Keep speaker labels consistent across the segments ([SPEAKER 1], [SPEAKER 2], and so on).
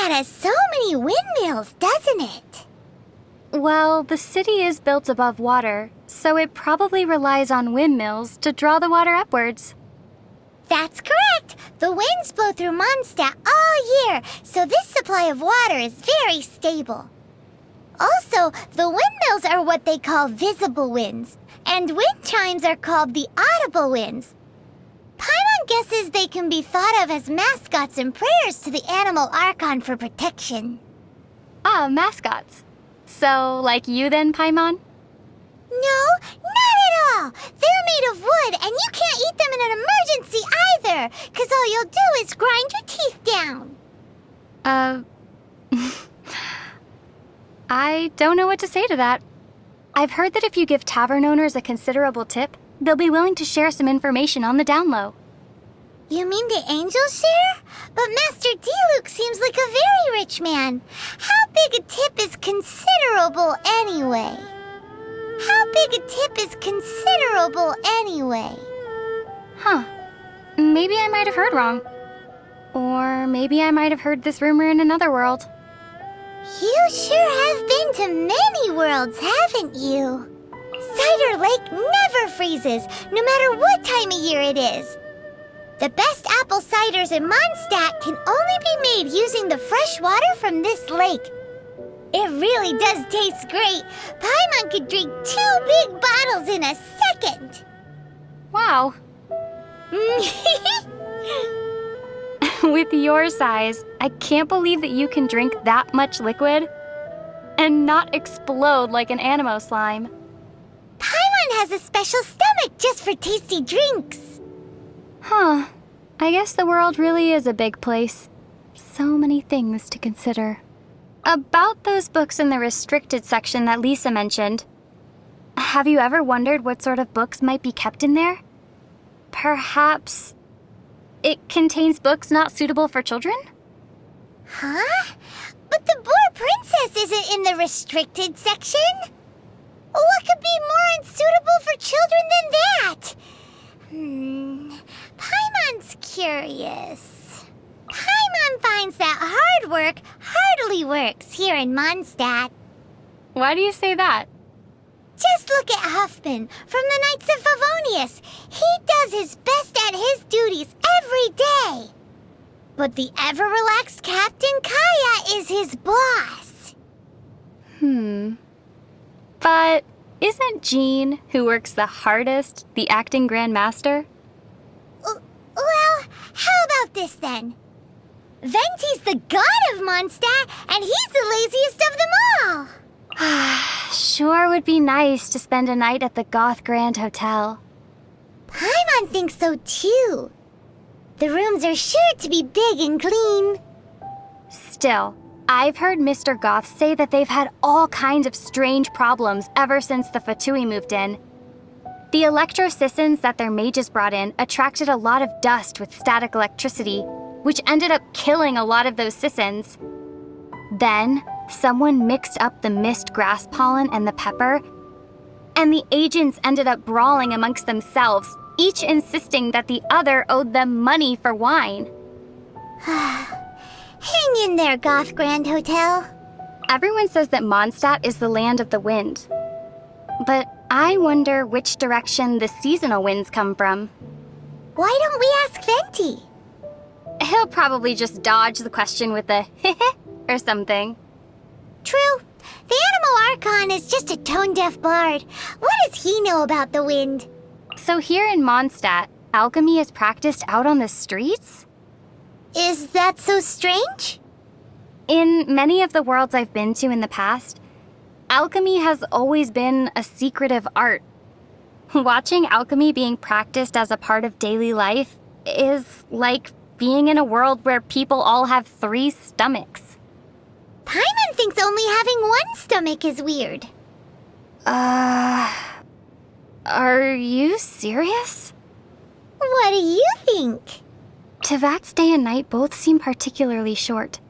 [SPEAKER 1] Monstadt has so many windmills, doesn't it?
[SPEAKER 2] Well, the city is built above water, so it probably relies on windmills to draw the water upwards.
[SPEAKER 1] That's correct. The winds blow through Monstadt all year, so this supply of water is very stable. Also, the windmills are what they call visible winds, and wind chimes are called the audible winds. Paimon guesses they can be thought of as mascots and prayers to the animal Archon for protection.
[SPEAKER 2] Ah, mascots. So, like you then, Paimon?
[SPEAKER 1] No, not at all! They're made of wood, and you can't eat them in an emergency either, 'cause all you'll do is grind your teeth down.
[SPEAKER 2] I don't know what to say to that. I've heard that if you give tavern owners a considerable tip, they'll be willing to share some information on the down low.
[SPEAKER 1] You mean the angels share? But Master Diluc seems like a very rich man. How big a tip is considerable anyway?
[SPEAKER 2] Huh. Maybe I might have heard wrong. Or maybe I might have heard this rumor in another world.
[SPEAKER 1] You sure have been to many worlds, haven't you? Cider Lake never freezes, no matter what time of year it is. The best apple ciders in Monstadt can only be made using the fresh water from this lake. It really does taste great. Paimon could drink 2 big bottles in a second.
[SPEAKER 2] Wow. With your size, I can't believe that you can drink that much liquid and not explode like an animo slime.
[SPEAKER 1] Paimon has a special stomach just for tasty drinks.
[SPEAKER 2] Huh. I guess the world really is a big place. So many things to consider. About those books in the restricted section that Lisa mentioned, have you ever wondered what sort of books might be kept in there? Perhaps it contains books not suitable for children?
[SPEAKER 1] Huh? But the Boar Princess isn't in the restricted section. What could be more unsuitable for children than that? Paimon's curious. Paimon finds that hard work hardly works here in Monstadt.
[SPEAKER 2] Why do you say that?
[SPEAKER 1] Just look at Huffman from the Knights of Favonius. He does his best at his duties every day. But the ever-relaxed Captain Kaya is his boss.
[SPEAKER 2] But isn't Jean, who works the hardest, the acting Grand Master?
[SPEAKER 1] Well, how about this then? Venti's the god of Monstadt, and he's the laziest of them all.
[SPEAKER 2] Sure would be nice to spend a night at the Goth Grand Hotel.
[SPEAKER 1] Paimon thinks so too. The rooms are sure to be big and clean.
[SPEAKER 2] Still, I've heard Mr. Goth say that they've had all kinds of strange problems ever since the Fatui moved in. The electro-sissons that their mages brought in attracted a lot of dust with static electricity, which ended up killing a lot of those sissons. Then, someone mixed up the mist grass pollen and the pepper, and the agents ended up brawling amongst themselves, each insisting that the other owed them money for wine.
[SPEAKER 1] Hang in there, Goth Grand Hotel.
[SPEAKER 2] Everyone says that Mondstadt is the land of the wind. But I wonder which direction the seasonal winds come from.
[SPEAKER 1] Why don't we ask Venti?
[SPEAKER 2] He'll probably just dodge the question with a heh or something.
[SPEAKER 1] True. The Animal Archon is just a tone-deaf bard. What does he know about the wind?
[SPEAKER 2] So here in Mondstadt, alchemy is practiced out on the streets?
[SPEAKER 1] Is that so strange?
[SPEAKER 2] In many of the worlds I've been to in the past, alchemy has always been a secretive art. Watching alchemy being practiced as a part of daily life is like being in a world where people all have 3 stomachs.
[SPEAKER 1] Paimon thinks only having 1 stomach is weird.
[SPEAKER 2] Are you serious?
[SPEAKER 1] What do you think?
[SPEAKER 2] Tevat's day and night both seem particularly short.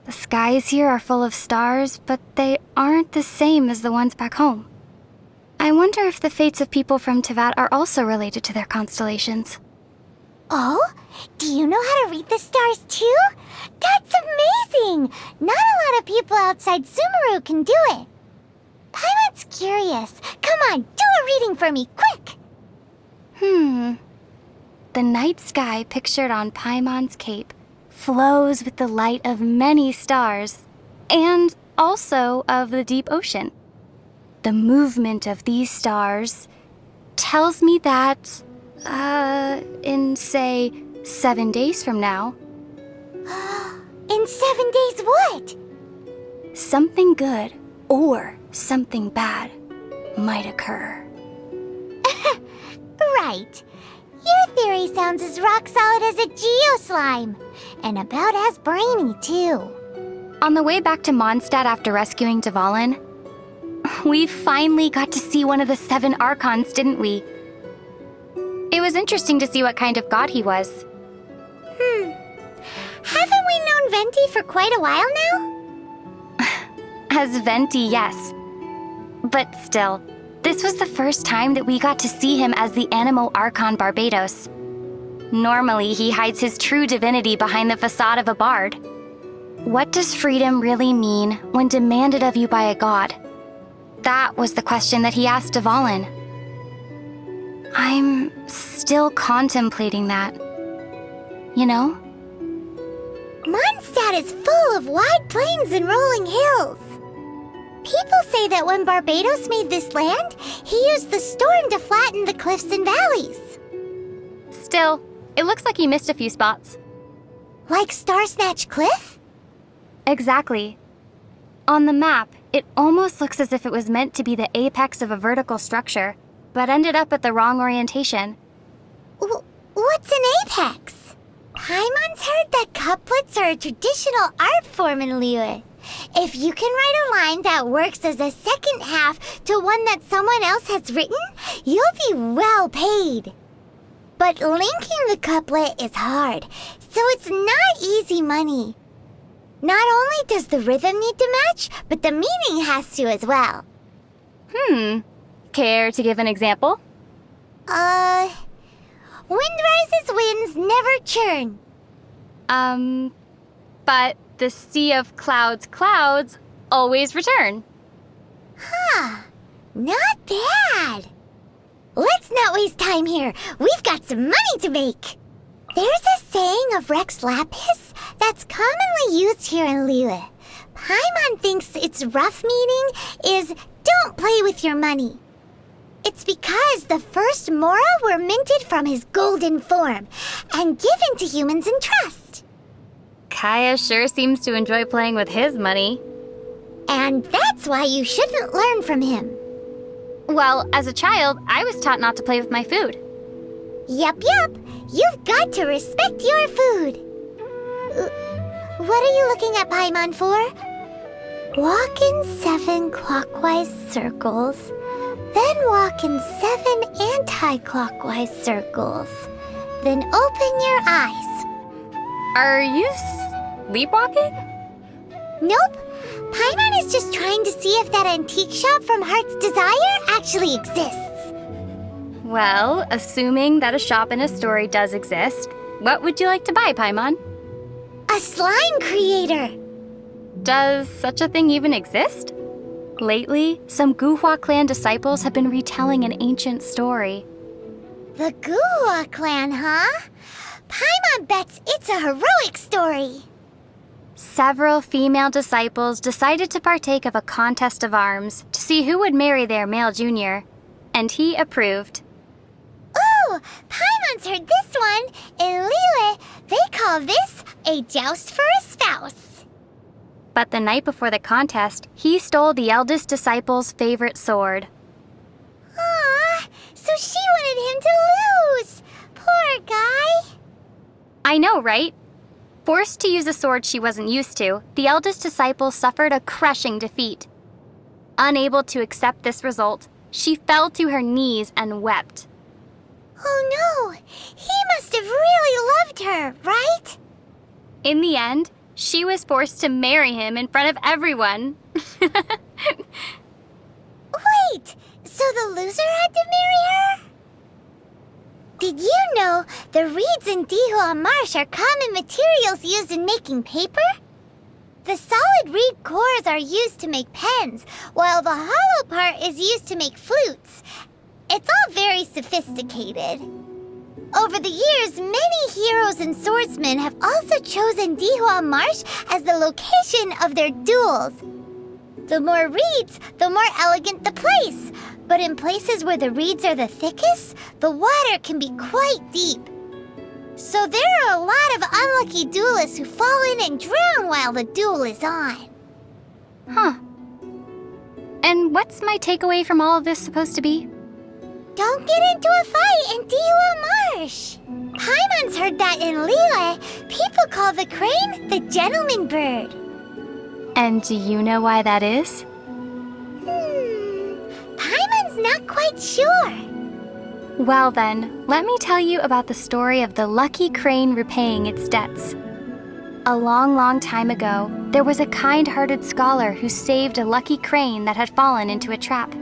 [SPEAKER 2] The skies here are full of stars, but they aren't the same as the ones back home. I wonder if the fates of people from Tevat are also related to their constellations.
[SPEAKER 1] Oh? Do you know how to read the stars too? That's amazing! Not a lot of people outside Sumeru can do it. Paimon's curious. Come on, do a reading for me, quick!
[SPEAKER 2] The night sky pictured on Paimon's cape flows with the light of many stars, and also of the deep ocean. The movement of these stars tells me that, in, say, 7 days from now...
[SPEAKER 1] In 7 days what?
[SPEAKER 2] something good or something bad might occur.
[SPEAKER 1] Right. Your theory sounds as rock solid as a geo-slime. And about as brainy, too.
[SPEAKER 2] On the way back to Monstadt after rescuing Dvalin, we finally got to see one of the 7 Archons, didn't we? It was interesting to see what kind of god he was.
[SPEAKER 1] Haven't we known Venti for quite a while now?
[SPEAKER 2] As Venti, yes. But still, this was the first time that we got to see him as the Animo Archon Barbados. Normally, he hides his true divinity behind the facade of a bard. What does freedom really mean when demanded of you by a god? That was the question that he asked Dvalin. I'm still contemplating that. You know?
[SPEAKER 1] Monstadt is full of wide plains and rolling hills. People say that when Barbados made this land, he used the storm to flatten the cliffs and valleys.
[SPEAKER 2] Still, it looks like he missed a few spots.
[SPEAKER 1] Like Star Snatch Cliff?
[SPEAKER 2] Exactly. On the map, it almost looks as if it was meant to be the apex of a vertical structure, but ended up at the wrong orientation.
[SPEAKER 1] What's an apex? Paimon's heard that couplets are a traditional art form in Liyue. If you can write a line that works as a second half to one that someone else has written, you'll be well paid. But linking the couplet is hard, so it's not easy money. Not only does the rhythm need to match, but the meaning has to as well.
[SPEAKER 2] Care to give an example?
[SPEAKER 1] Wind rises, winds never churn.
[SPEAKER 2] But the sea of clouds always return.
[SPEAKER 1] Not bad. Let's not waste time here. We've got some money to make. There's a saying of Rex Lapis that's commonly used here in Liyue. Paimon thinks its rough meaning is don't play with your money. It's because the first Mora were minted from his golden form and given to humans in trust.
[SPEAKER 2] Kaya sure seems to enjoy playing with his money.
[SPEAKER 1] And that's why you shouldn't learn from him.
[SPEAKER 2] Well, as a child, I was taught not to play with my food.
[SPEAKER 1] Yup. You've got to respect your food. What are you looking at Paimon for? Walk in 7 clockwise circles, then walk in 7 anti-clockwise circles. Then open your eyes.
[SPEAKER 2] Are you sleepwalking?
[SPEAKER 1] Nope. Paimon is just trying to see if that antique shop from Heart's Desire actually exists.
[SPEAKER 2] Well, assuming that a shop in a story does exist, what would you like to buy, Paimon?
[SPEAKER 1] A slime creator.
[SPEAKER 2] Does such a thing even exist? Lately, some Guhua clan disciples have been retelling an ancient story.
[SPEAKER 1] The Guhua clan, huh? Paimon bets it's a heroic story.
[SPEAKER 2] Several female disciples decided to partake of a contest of arms to see who would marry their male junior, and he approved.
[SPEAKER 1] Ooh, Paimon's heard this one. In Liyue, they call this a joust for a spouse.
[SPEAKER 2] But the night before the contest, he stole the eldest disciple's favorite sword.
[SPEAKER 1] Aw, so she wanted him to lose. Poor guy.
[SPEAKER 2] I know, right? Forced to use a sword she wasn't used to, the eldest disciple suffered a crushing defeat. Unable to accept this result, she fell to her knees and wept.
[SPEAKER 1] Oh no, he must have really loved her, right?
[SPEAKER 2] In the end, she was forced to marry him in front of everyone.
[SPEAKER 1] Wait, so the loser had to marry her? Did you know the reeds in Dihua Marsh are common materials used in making paper? The solid reed cores are used to make pens, while the hollow part is used to make flutes. It's all very sophisticated. Over the years, many heroes and swordsmen have also chosen Dihua Marsh as the location of their duels. The more reeds, the more elegant the place. But in places where the reeds are the thickest, the water can be quite deep. So there are a lot of unlucky duelists who fall in and drown while the duel is on.
[SPEAKER 2] Huh. And what's my takeaway from all of this supposed to be?
[SPEAKER 1] Don't get into a fight in Dihua Marsh. Paimon's heard that in Liyue, people call the crane the gentleman bird.
[SPEAKER 2] And do you know why that is?
[SPEAKER 1] Paimon's not quite sure.
[SPEAKER 2] Well then, let me tell you about the story of the lucky crane repaying its debts. A long, long time ago, there was a kind-hearted scholar who saved a lucky crane that had fallen into a trap.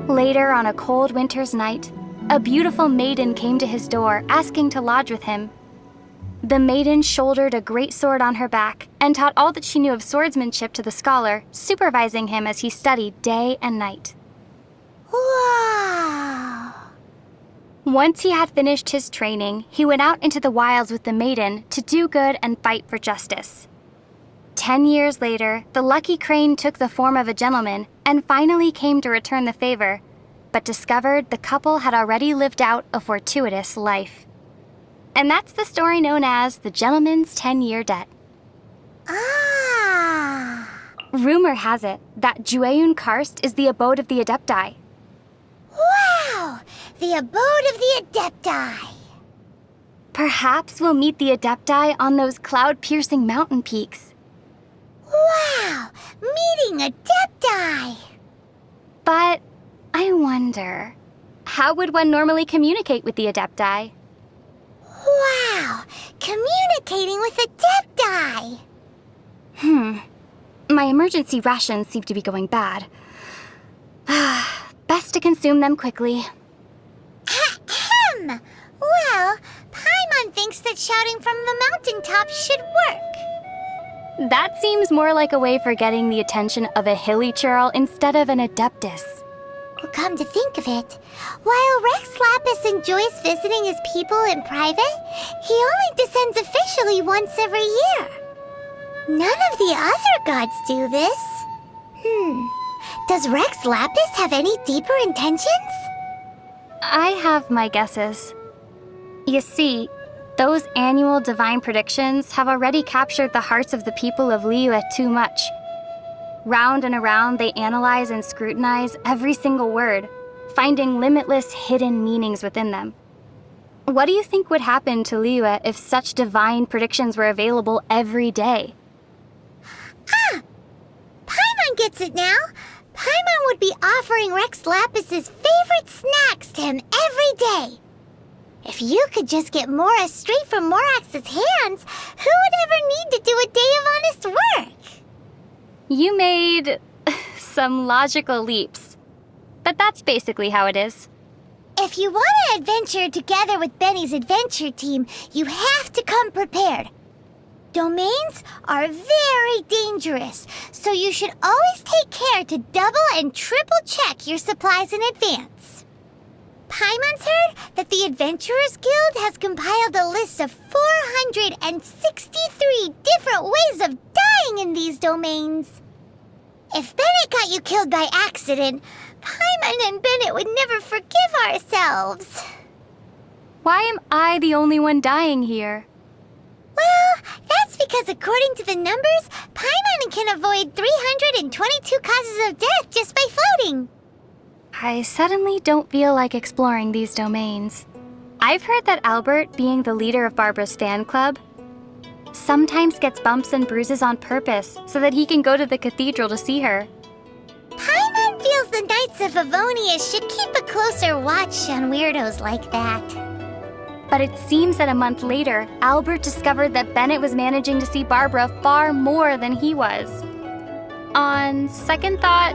[SPEAKER 2] Later, on a cold winter's night, a beautiful maiden came to his door asking to lodge with him. The maiden shouldered a great sword on her back and taught all that she knew of swordsmanship to the scholar, supervising him as he studied day and night.
[SPEAKER 1] Wow!
[SPEAKER 2] Once he had finished his training, he went out into the wilds with the maiden to do good and fight for justice. 10 years later, the lucky crane took the form of a gentleman and finally came to return the favor, but discovered the couple had already lived out a fortuitous life. And that's the story known as the Gentleman's 10-Year Debt.
[SPEAKER 1] Ah!
[SPEAKER 2] Rumor has it that Jueyun Karst is the abode of the Adepti.
[SPEAKER 1] Wow! The abode of the Adepti!
[SPEAKER 2] Perhaps we'll meet the Adepti on those cloud-piercing mountain peaks.
[SPEAKER 1] Wow! Meeting Adepti!
[SPEAKER 2] But I wonder, how would one normally communicate with the Adepti?
[SPEAKER 1] Wow! Communicating with Adepti!
[SPEAKER 2] My emergency rations seem to be going bad. Best to consume them quickly.
[SPEAKER 1] Ahem! Well, Paimon thinks that shouting from the mountaintop should work.
[SPEAKER 2] That seems more like a way for getting the attention of a Hilichurl instead of an Adeptus.
[SPEAKER 1] Well, come to think of it, while Rex Lapis enjoys visiting his people in private, he only descends officially once every year. None of the other gods do this. Does Rex Lapis have any deeper intentions?
[SPEAKER 2] I have my guesses. You see, those annual divine predictions have already captured the hearts of the people of Liyue too much. Round and around, they analyze and scrutinize every single word, finding limitless hidden meanings within them. What do you think would happen to Liyue if such divine predictions were available every day?
[SPEAKER 1] Ah! Paimon gets it now. Paimon would be offering Rex Lapis's favorite snacks to him every day. If you could just get Mora straight from Morax's hands, who would ever need to do a day of honest work?
[SPEAKER 2] You made some logical leaps, but that's basically how it is.
[SPEAKER 1] If you want to adventure together with Benny's adventure team, you have to come prepared. Domains are very dangerous, so you should always take care to double and triple check your supplies in advance. Paimon's heard that the Adventurers Guild has compiled a list of 463 different ways of dying in these domains. If Bennett got you killed by accident, Paimon and Bennett would never forgive ourselves.
[SPEAKER 2] Why am I the only one dying here?
[SPEAKER 1] Well, that's because according to the numbers, Paimon can avoid 322 causes of death just by floating.
[SPEAKER 2] I suddenly don't feel like exploring these domains. I've heard that Albert, being the leader of Barbara's fan club, sometimes gets bumps and bruises on purpose so that he can go to the cathedral to see her.
[SPEAKER 1] Paimon feels the Knights of Avonia should keep a closer watch on weirdos like that.
[SPEAKER 2] But it seems that a month later, Albert discovered that Bennett was managing to see Barbara far more than he was. On second thought,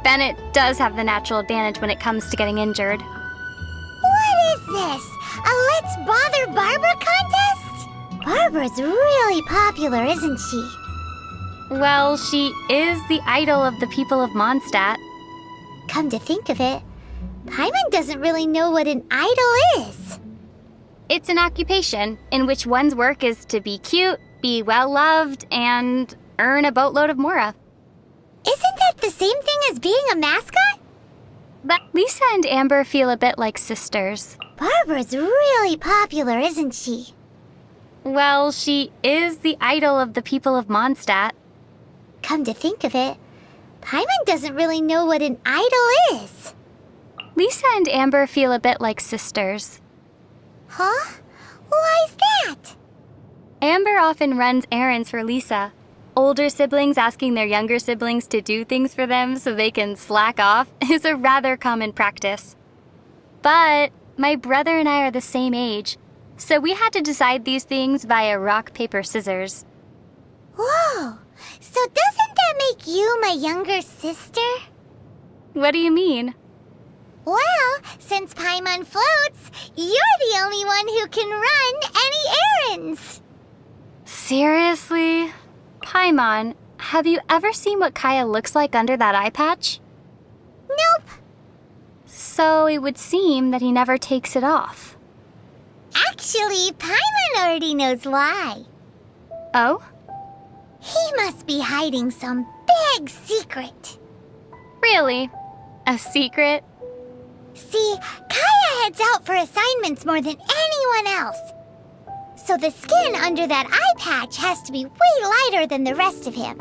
[SPEAKER 2] Bennett does have the natural advantage when it comes to getting injured.
[SPEAKER 1] What is this? A Let's Bother Barbara contest? Barbara's really popular, isn't she?
[SPEAKER 2] Well, she is the idol of the people of Monstadt.
[SPEAKER 1] Come to think of it, Paimon doesn't really know what an idol is.
[SPEAKER 2] It's an occupation in which one's work is to be cute, be well-loved, and earn a boatload of mora.
[SPEAKER 1] Isn't that the same thing as being a mascot?
[SPEAKER 2] But Lisa and Amber feel a bit like sisters.
[SPEAKER 1] Barbara's really popular, isn't she?
[SPEAKER 2] Well, she is the idol of the people of Monstadt.
[SPEAKER 1] Come to think of it, Paimon doesn't really know what an idol is.
[SPEAKER 2] Lisa and Amber feel a bit like sisters.
[SPEAKER 1] Huh? Why's that?
[SPEAKER 2] Amber often runs errands for Lisa. Older siblings asking their younger siblings to do things for them so they can slack off is a rather common practice. But my brother and I are the same age, so we had to decide these things via rock, paper, scissors.
[SPEAKER 1] Whoa! So doesn't that make you my younger sister?
[SPEAKER 2] What do you mean?
[SPEAKER 1] Well, since Paimon floats, you're the only one who can run any errands.
[SPEAKER 2] Seriously? Paimon, have you ever seen what Kaya looks like under that eye patch?
[SPEAKER 1] Nope.
[SPEAKER 2] So it would seem that he never takes it off.
[SPEAKER 1] Actually, Paimon already knows why.
[SPEAKER 2] Oh?
[SPEAKER 1] He must be hiding some big secret.
[SPEAKER 2] Really? A secret?
[SPEAKER 1] See, Kaya heads out for assignments more than anyone else. So the skin under that eye patch has to be way lighter than the rest of him.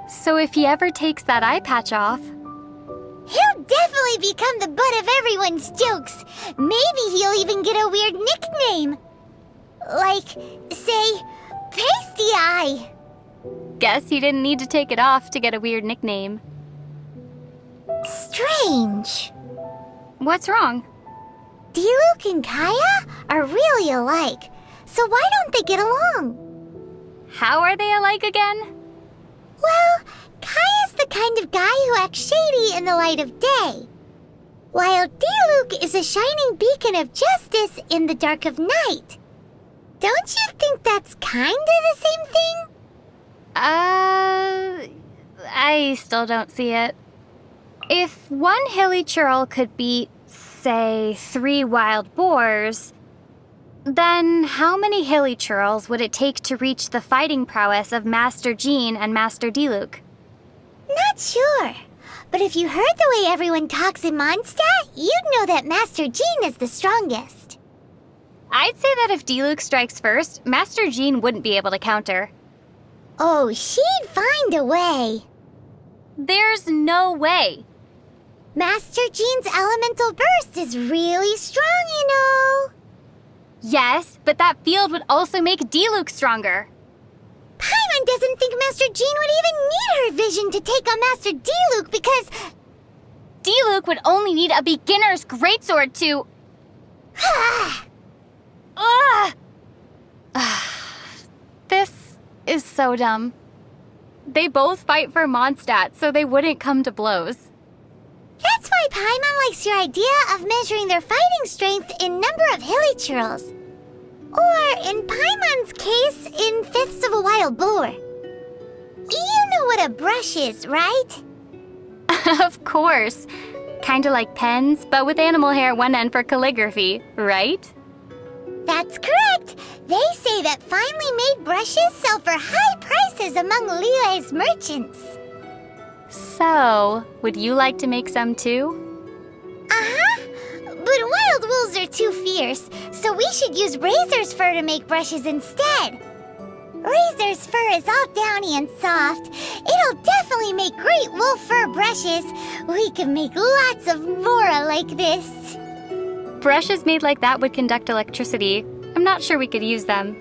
[SPEAKER 2] So if he ever takes that eye patch off...
[SPEAKER 1] He'll definitely become the butt of everyone's jokes. Maybe he'll even get a weird nickname. Like, say, Pasty Eye.
[SPEAKER 2] Guess he didn't need to take it off to get a weird nickname.
[SPEAKER 1] Strange.
[SPEAKER 2] What's wrong?
[SPEAKER 1] Diluc and Kaya are really alike, so why don't they get along?
[SPEAKER 2] How are they alike again?
[SPEAKER 1] Well, Kaya's the kind of guy who acts shady in the light of day, while Diluc is a shining beacon of justice in the dark of night. Don't you think that's kind of the same thing?
[SPEAKER 2] I still don't see it. If one Hilichurl could beat, say, 3 wild boars, then how many Hilichurls would it take to reach the fighting prowess of Master Jean and Master Diluc?
[SPEAKER 1] Not sure. But if you heard the way everyone talks in Monstadt, you'd know that Master Jean is the strongest.
[SPEAKER 2] I'd say that if Diluc strikes first, Master Jean wouldn't be able to counter.
[SPEAKER 1] Oh, she'd find a way.
[SPEAKER 2] There's no way.
[SPEAKER 1] Master Jean's elemental burst is really strong, you know.
[SPEAKER 2] Yes, but that field would also make Diluc stronger.
[SPEAKER 1] Paimon doesn't think Master Jean would even need her vision to take on Master Diluc because...
[SPEAKER 2] Diluc would only need a beginner's greatsword to... This is so dumb. They both fight for Monstadt, so they wouldn't come to blows.
[SPEAKER 1] That's why Paimon likes your idea of measuring their fighting strength in number of Hilichurls. Or, in Paimon's case, in fifths of a wild boar. You know what a brush is, right?
[SPEAKER 2] Of course. Kinda like pens, but with animal hair at one end for calligraphy, right?
[SPEAKER 1] That's correct. They say that finely made brushes sell for high prices among Liyue's merchants.
[SPEAKER 2] So, would you like to make some too?
[SPEAKER 1] Uh-huh. But wild wolves are too fierce, so we should use Razor's fur to make brushes instead. Razor's fur is all downy and soft. It'll definitely make great wolf fur brushes. We can make lots of mora like this.
[SPEAKER 2] Brushes made like that would conduct electricity. I'm not sure we could use them.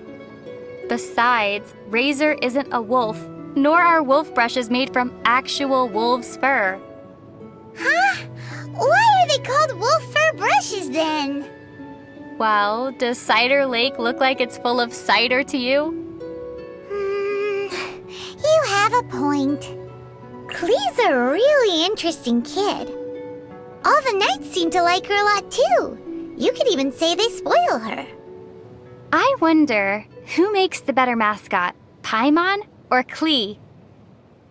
[SPEAKER 2] Besides, Razor isn't a wolf, nor are wolf brushes made from actual wolf's fur.
[SPEAKER 1] Huh? Why are they called wolf fur brushes then?
[SPEAKER 2] Well, does Cider Lake look like it's full of cider to you?
[SPEAKER 1] You have a point. Klee's a really interesting kid. All the knights seem to like her a lot too. You could even say they spoil her.
[SPEAKER 2] I wonder, who makes the better mascot, Paimon or Klee?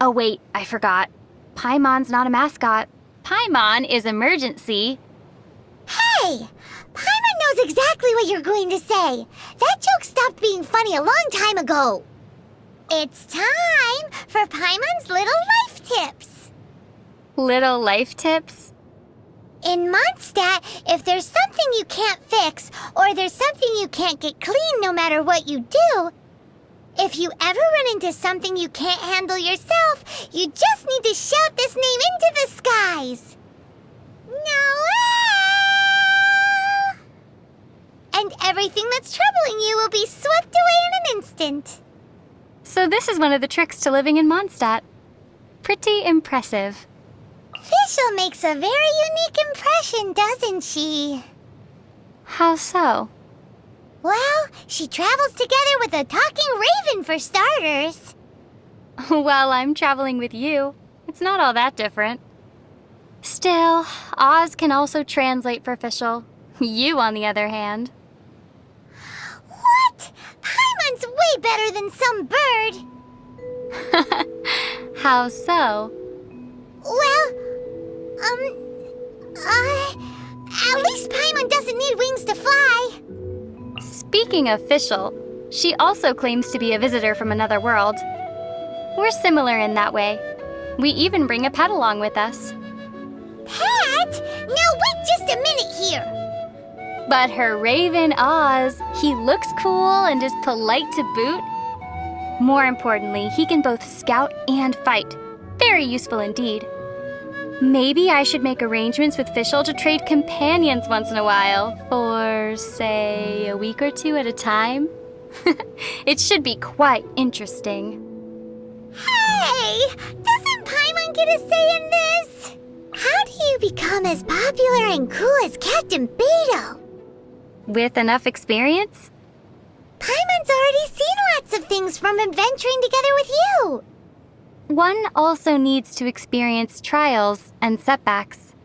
[SPEAKER 2] Oh wait, I forgot. Paimon's not a mascot. Paimon is emergency.
[SPEAKER 1] Hey! Paimon knows exactly what you're going to say. That joke stopped being funny a long time ago. It's time for Paimon's Little Life Tips.
[SPEAKER 2] Little life tips?
[SPEAKER 1] In Monstadt, if there's something you can't fix, or there's something you can't get clean no matter what you do, if you ever run into something you can't handle yourself, you just need to shout this name into the skies. Noel! And everything that's troubling you will be swept away in an instant.
[SPEAKER 2] So this is one of the tricks to living in Monstadt. Pretty impressive.
[SPEAKER 1] Fischl makes a very unique impression, doesn't she?
[SPEAKER 2] How so?
[SPEAKER 1] Well, she travels together with a talking raven for starters.
[SPEAKER 2] Well, I'm traveling with you. It's not all that different. Still, Oz can also translate for Fischl. You, on the other hand.
[SPEAKER 1] What? Paimon's way better than some bird.
[SPEAKER 2] How so?
[SPEAKER 1] Well, at least Paimon doesn't need wings to fly.
[SPEAKER 2] Speaking of Fischl, she also claims to be a visitor from another world. We're similar in that way. We even bring a pet along with us.
[SPEAKER 1] Pet? Now wait just a minute here.
[SPEAKER 2] But her raven Oz, he looks cool and is polite to boot. More importantly, he can both scout and fight. Very useful indeed. Maybe I should make arrangements with Fischl to trade companions once in a while, for, say, a week or two at a time. It should be quite interesting.
[SPEAKER 1] Hey! Doesn't Paimon get a say in this? How do you become as popular and cool as Captain Beetle?
[SPEAKER 2] With enough experience?
[SPEAKER 1] Paimon's already seen lots of things from adventuring together with you.
[SPEAKER 2] One also needs to experience trials and setbacks.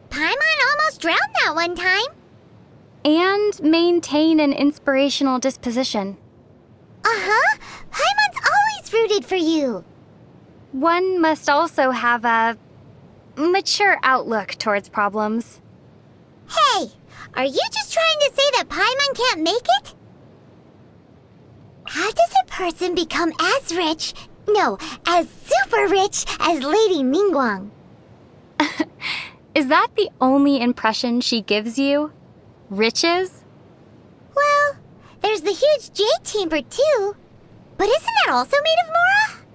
[SPEAKER 1] Paimon almost drowned that one time.
[SPEAKER 2] And maintain an inspirational disposition.
[SPEAKER 1] Uh-huh. Paimon's always rooted for you.
[SPEAKER 2] One must also have a mature outlook towards problems.
[SPEAKER 1] Hey, are you just trying to say that Paimon can't make it? How does a person become as rich, no, as super rich as Lady Ningguang?
[SPEAKER 2] Is that the only impression she gives you? Riches?
[SPEAKER 1] Well, there's the huge jade chamber too. But isn't that also made of Mora?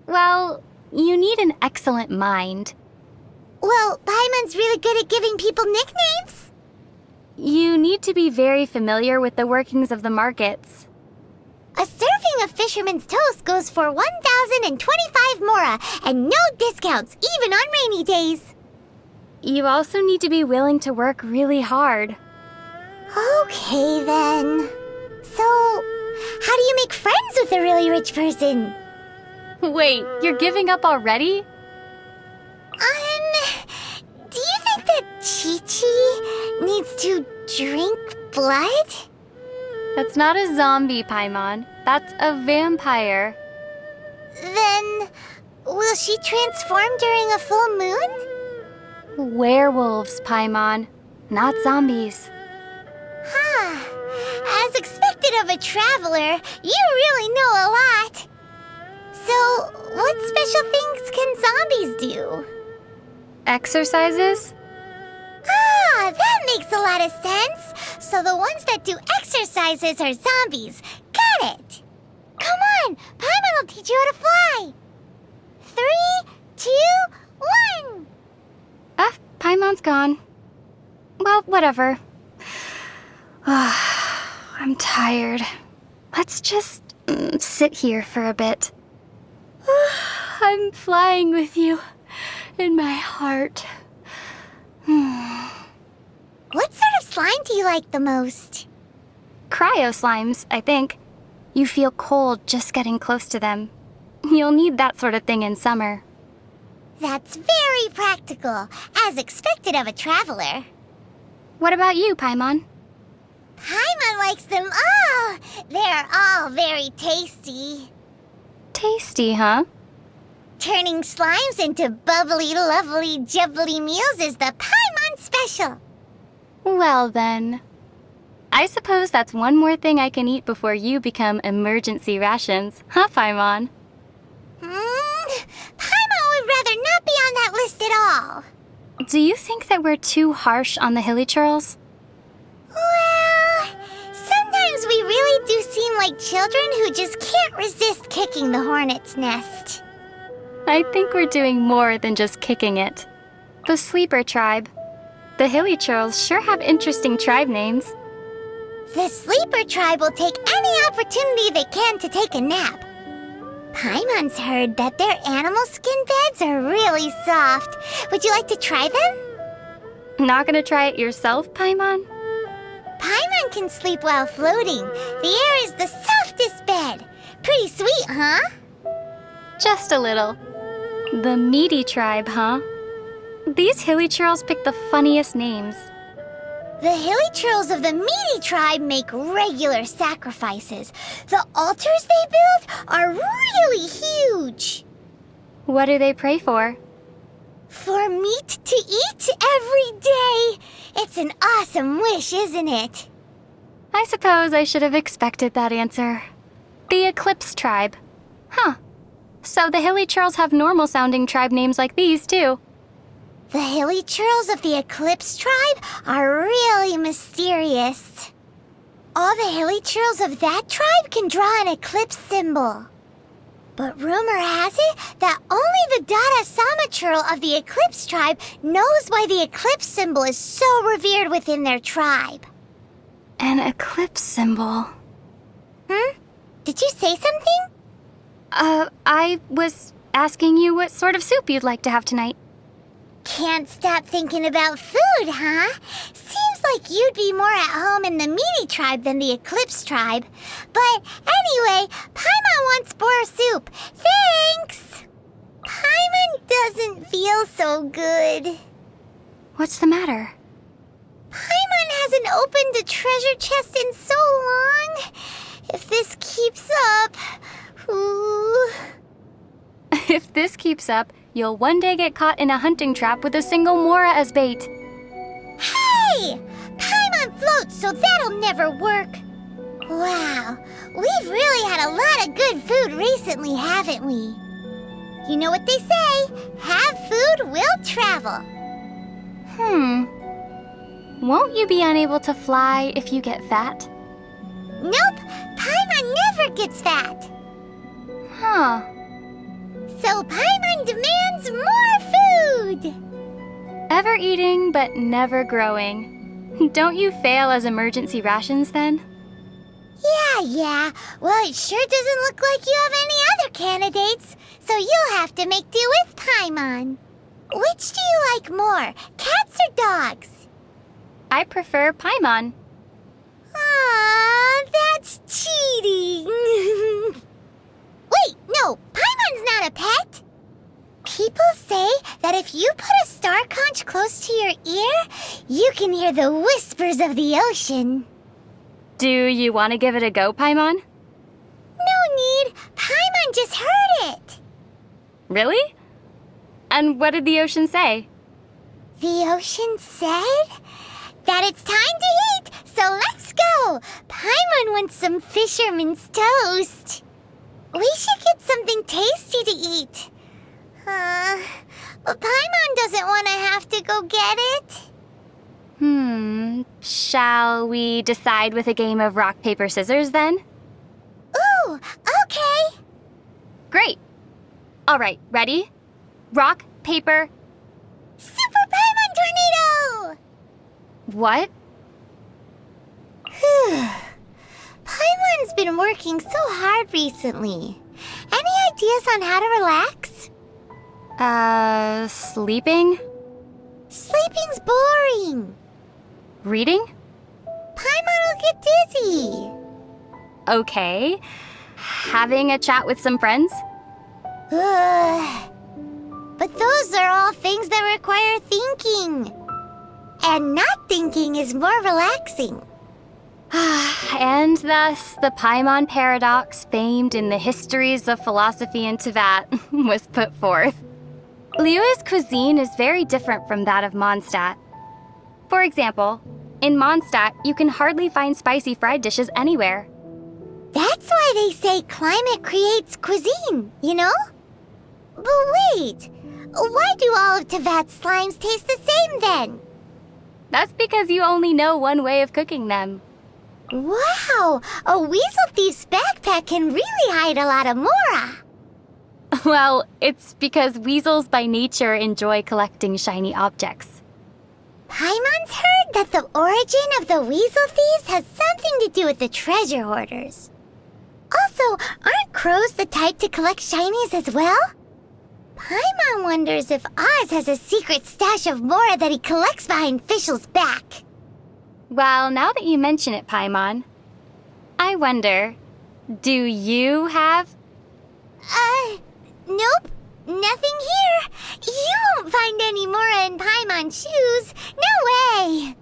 [SPEAKER 2] Well, you need an excellent mind.
[SPEAKER 1] Well, Paimon's really good at giving people nicknames.
[SPEAKER 2] You need to be very familiar with the workings of the markets.
[SPEAKER 1] A serving of fisherman's toast goes for 1,025 Mora, and no discounts, even on rainy days.
[SPEAKER 2] You also need to be willing to work really hard.
[SPEAKER 1] Okay, then. So, how do you make friends with a really rich person?
[SPEAKER 2] Wait, you're giving up already?
[SPEAKER 1] Do you think that Chi-Chi needs to drink blood?
[SPEAKER 2] That's not a zombie, Paimon. That's a vampire.
[SPEAKER 1] Then, will she transform during a full moon?
[SPEAKER 2] Werewolves, Paimon, not zombies.
[SPEAKER 1] As expected of a traveler, you really know a lot. So, what special things can zombies do?
[SPEAKER 2] Exercises?
[SPEAKER 1] That makes a lot of sense. So the ones that do exercises are zombies. Got it. Come on, Paimon will teach you how to fly. 3, 2, 1.
[SPEAKER 2] Paimon's gone. Well, whatever. I'm tired. Let's just sit here for a bit. I'm flying with you in my heart.
[SPEAKER 1] What sort of slime do you like the most?
[SPEAKER 2] Cryo slimes, I think. You feel cold just getting close to them. You'll need that sort of thing in summer.
[SPEAKER 1] That's very practical, as expected of a traveler.
[SPEAKER 2] What about you, Paimon?
[SPEAKER 1] Paimon likes them all. They're all very tasty.
[SPEAKER 2] Tasty, huh?
[SPEAKER 1] turning slimes into bubbly, lovely, jubbly meals is the Paimon special.
[SPEAKER 2] Well then, I suppose that's one more thing I can eat before you become emergency rations, huh, Paimon?
[SPEAKER 1] Paimon would rather not be on that list at all.
[SPEAKER 2] Do you think that we're too harsh on the Hilichurls?
[SPEAKER 1] Well, sometimes we really do seem like children who just can't resist kicking the hornet's nest.
[SPEAKER 2] I think we're doing more than just kicking it. The Sleeper Tribe. The Hilichurls sure have interesting tribe names.
[SPEAKER 1] The Sleeper Tribe will take any opportunity they can to take a nap. Paimon's heard that their animal skin beds are really soft. Would you like to try them?
[SPEAKER 2] Not gonna try it yourself, Paimon?
[SPEAKER 1] Paimon can sleep while floating. The air is the softest bed. Pretty sweet, huh?
[SPEAKER 2] Just a little. The Meaty Tribe, huh? These Hilichurls pick the funniest names.
[SPEAKER 1] The Hilichurls of the Meaty Tribe make regular sacrifices. The altars they build are really huge.
[SPEAKER 2] What do they pray for?
[SPEAKER 1] For meat to eat every day. It's an awesome wish, isn't it?
[SPEAKER 2] I suppose I should have expected that answer. The Eclipse Tribe. Huh. So the Hilichurls have normal-sounding tribe names like these, too.
[SPEAKER 1] The Hilichurls of the Eclipse Tribe are really mysterious. All the Hilichurls of that tribe can draw an eclipse symbol. But rumor has it that only the Dada Samachurl of the Eclipse Tribe knows why the eclipse symbol is so revered within their tribe.
[SPEAKER 2] An eclipse symbol.
[SPEAKER 1] Did you say something?
[SPEAKER 2] I was asking you what sort of soup you'd like to have tonight.
[SPEAKER 1] Can't stop thinking about food, huh? Seems like you'd be more at home in the Meaty Tribe than the Eclipse Tribe. But anyway, Paimon wants boar soup. Thanks! Paimon doesn't feel so good.
[SPEAKER 2] What's the matter?
[SPEAKER 1] Paimon hasn't opened a treasure chest in so long. If this keeps up... Ooh.
[SPEAKER 2] If this keeps up, you'll one day get caught in a hunting trap with a single Mora as bait.
[SPEAKER 1] Hey! Paimon floats, so that'll never work. Wow, we've really had a lot of good food recently, haven't we? You know what they say, have food, will travel.
[SPEAKER 2] Won't you be unable to fly if you get fat?
[SPEAKER 1] Nope, Paimon never gets fat.
[SPEAKER 2] Huh.
[SPEAKER 1] So Paimon demands more food.
[SPEAKER 2] Ever eating, but never growing. Don't you fail as emergency rations, then?
[SPEAKER 1] Yeah. Well, it sure doesn't look like you have any other candidates, so you'll have to make do with Paimon. Which do you like more, cats or dogs?
[SPEAKER 2] I prefer Paimon.
[SPEAKER 1] Aw, that's cheating. Wait, no, Paimon's not a pet. People say that if you put a star conch close to your ear, you can hear the whispers of the ocean.
[SPEAKER 2] Do you want to give it a go, Paimon?
[SPEAKER 1] No need. Paimon just heard it.
[SPEAKER 2] Really? And what did the ocean say?
[SPEAKER 1] The ocean said that it's time to eat, so let's go. Paimon wants some fisherman's toast. We should get something tasty to eat. But Paimon doesn't want to have to go get it.
[SPEAKER 2] Shall we decide with a game of rock, paper, scissors, then?
[SPEAKER 1] Ooh, okay.
[SPEAKER 2] Great. All right, ready? Rock, paper...
[SPEAKER 1] Super Paimon Tornado!
[SPEAKER 2] What?
[SPEAKER 1] Paimon's been working so hard recently. Any ideas on how to relax?
[SPEAKER 2] Sleeping?
[SPEAKER 1] Sleeping's boring.
[SPEAKER 2] Reading?
[SPEAKER 1] Paimon will get dizzy.
[SPEAKER 2] Okay. Having a chat with some friends?
[SPEAKER 1] But those are all things that require thinking. And not thinking is more relaxing.
[SPEAKER 2] And thus, the Paimon paradox, famed in the histories of philosophy in Teyvat, was put forth. Liyue's cuisine is very different from that of Monstadt. For example, in Monstadt, you can hardly find spicy fried dishes anywhere.
[SPEAKER 1] That's why they say climate creates cuisine, you know? But wait, why do all of Teyvat's slimes taste the same then?
[SPEAKER 2] That's because you only know one way of cooking them.
[SPEAKER 1] Wow, a weasel thief's backpack can really hide a lot of mora.
[SPEAKER 2] Well, it's because weasels by nature enjoy collecting shiny objects.
[SPEAKER 1] Paimon's heard that the origin of the weasel thieves has something to do with the treasure hoarders. Also, aren't crows the type to collect shinies as well? Paimon wonders if Oz has a secret stash of mora that he collects behind Fischl's back.
[SPEAKER 2] Well, now that you mention it, Paimon, I wonder, do you have...
[SPEAKER 1] Nope, nothing here. You won't find any mora in Paimon's shoes. No way!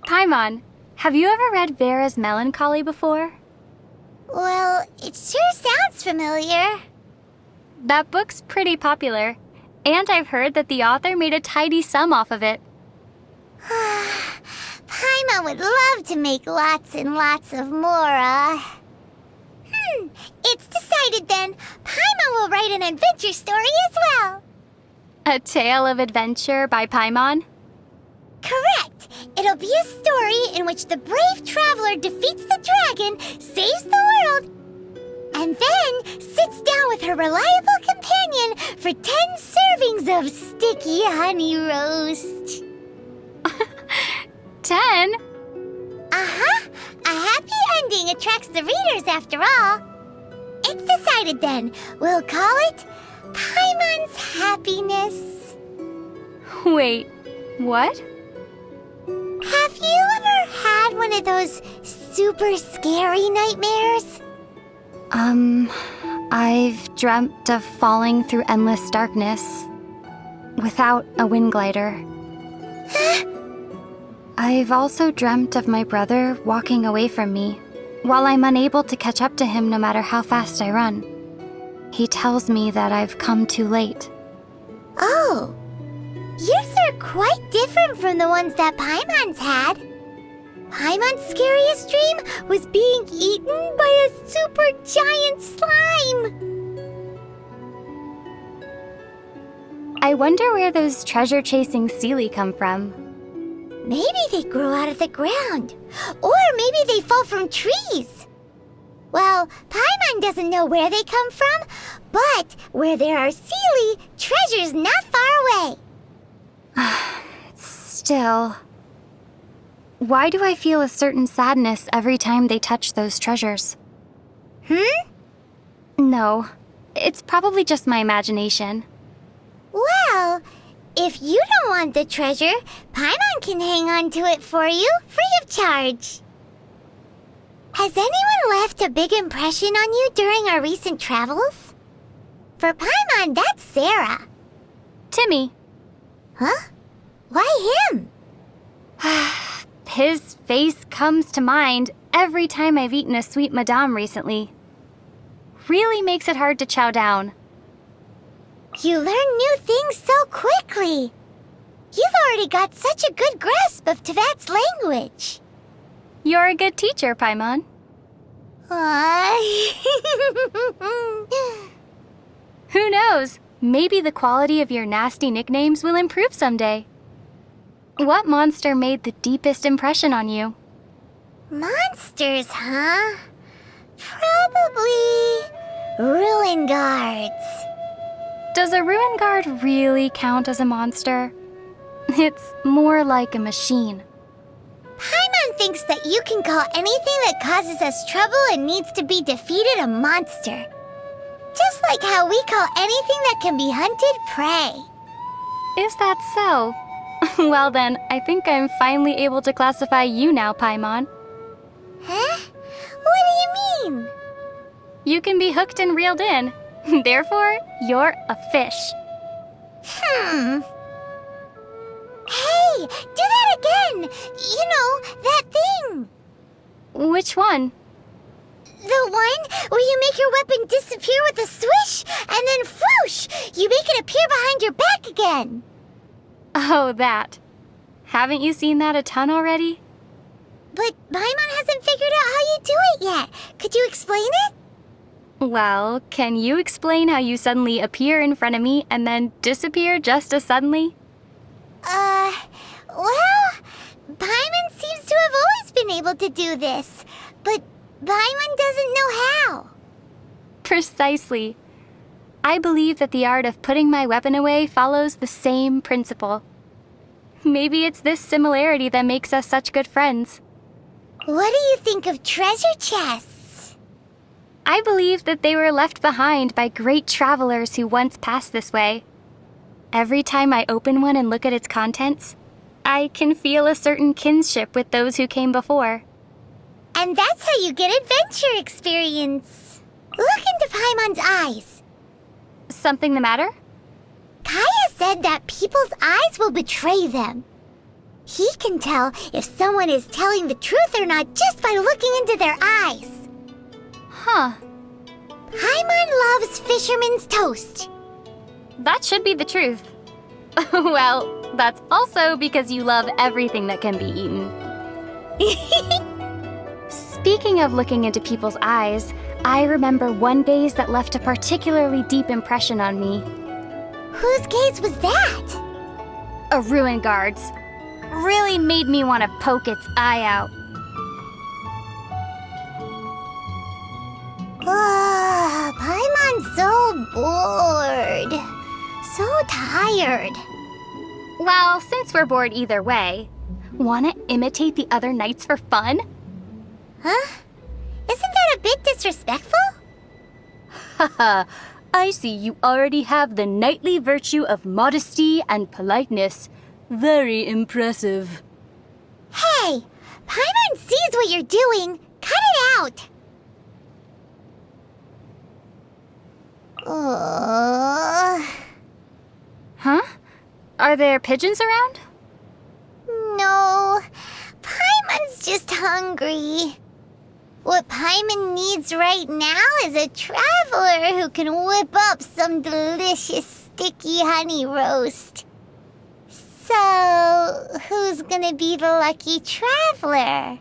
[SPEAKER 2] Paimon, have you ever read Vera's Melancholy before?
[SPEAKER 1] Well, it sure sounds familiar.
[SPEAKER 2] That book's pretty popular, and I've heard that the author made a tidy sum off of it.
[SPEAKER 1] Paimon would love to make lots and lots of mora. It's decided then. Paimon will write an adventure story as well.
[SPEAKER 2] A Tale of Adventure by Paimon?
[SPEAKER 1] Correct. It'll be a story in which the brave traveler defeats the dragon, saves the world, and then sits down with her reliable companion for 10 servings of sticky honey roast.
[SPEAKER 2] 10?
[SPEAKER 1] Uh-huh. A happy ending attracts the readers after all. It's decided then. We'll call it Paimon's Happiness.
[SPEAKER 2] Wait, what?
[SPEAKER 1] Have you ever had one of those super scary nightmares?
[SPEAKER 2] I've dreamt of falling through endless darkness without a wind glider. I've also dreamt of my brother walking away from me while I'm unable to catch up to him no matter how fast I run. He tells me that I've come too late.
[SPEAKER 1] Oh, yours are quite different from the ones that Paimon's had. Paimon's scariest dream was being eaten by a super giant slime.
[SPEAKER 2] I wonder where those treasure-chasing Seelie come from.
[SPEAKER 1] Maybe they grow out of the ground. Or maybe they fall from trees. Well, Paimon doesn't know where they come from, but where there are Seelie, treasure's not far away.
[SPEAKER 2] Still, why do I feel a certain sadness every time they touch those treasures? No, it's probably just my imagination.
[SPEAKER 1] Well, if you don't want the treasure, Paimon can hang on to it for you, free of charge. Has anyone left a big impression on you during our recent travels? For Paimon, that's Sarah.
[SPEAKER 2] Timmy.
[SPEAKER 1] Huh? Why him?
[SPEAKER 2] His face comes to mind every time I've eaten a sweet madame recently. Really makes it hard to chow down.
[SPEAKER 1] You learn new things so quickly. You've already got such a good grasp of Teyvat's language.
[SPEAKER 2] You're a good teacher, Paimon. Who knows? Maybe the quality of your nasty nicknames will improve someday. What monster made the deepest impression on you?
[SPEAKER 1] Monsters, huh? Probably ruin guards.
[SPEAKER 2] Does a ruin guard really count as a monster? It's more like a machine.
[SPEAKER 1] Paimon thinks that you can call anything that causes us trouble and needs to be defeated a monster. Just like how we call anything that can be hunted prey.
[SPEAKER 2] Is that so? Well then, I think I'm finally able to classify you now, Paimon.
[SPEAKER 1] Huh? What do you mean?
[SPEAKER 2] You can be hooked and reeled in. Therefore, you're a fish.
[SPEAKER 1] Hey, do that again! You know, that thing!
[SPEAKER 2] Which one?
[SPEAKER 1] The one where you make your weapon disappear with a swish, and then whoosh, you make it appear behind your back again.
[SPEAKER 2] Oh, that. Haven't you seen that a ton already?
[SPEAKER 1] But Paimon hasn't figured out how you do it yet. Could you explain it?
[SPEAKER 2] Well, can you explain how you suddenly appear in front of me and then disappear just as suddenly?
[SPEAKER 1] Well, Paimon seems to have always been able to do this, but Paimon doesn't know how.
[SPEAKER 2] Precisely. I believe that the art of putting my weapon away follows the same principle. Maybe it's this similarity that makes us such good friends.
[SPEAKER 1] What do you think of treasure chests?
[SPEAKER 2] I believe that they were left behind by great travelers who once passed this way. Every time I open one and look at its contents, I can feel a certain kinship with those who came before.
[SPEAKER 1] And that's how you get adventure experience. Look into Paimon's eyes.
[SPEAKER 2] Something the matter?
[SPEAKER 1] Kaya said that people's eyes will betray them. He can tell if someone is telling the truth or not just by looking into their eyes.
[SPEAKER 2] Huh.
[SPEAKER 1] Paimon loves fisherman's toast.
[SPEAKER 2] That should be the truth. Well, that's also because you love everything that can be eaten. Speaking of looking into people's eyes, I remember one gaze that left a particularly deep impression on me.
[SPEAKER 1] Whose gaze was that?
[SPEAKER 2] A ruin guard's. Really made me want to poke its eye out.
[SPEAKER 1] Paimon's so bored. So tired.
[SPEAKER 2] Well, since we're bored either way, wanna imitate the other knights for fun?
[SPEAKER 1] Huh? Isn't that a bit disrespectful?
[SPEAKER 2] Haha, I see you already have the knightly virtue of modesty and politeness. Very impressive.
[SPEAKER 1] Hey! Paimon sees what you're doing. Cut it out!
[SPEAKER 2] Huh? Are there pigeons around?
[SPEAKER 1] No. Paimon's just hungry. What Paimon needs right now is a traveler who can whip up some delicious sticky honey roast. So, who's gonna be the lucky traveler?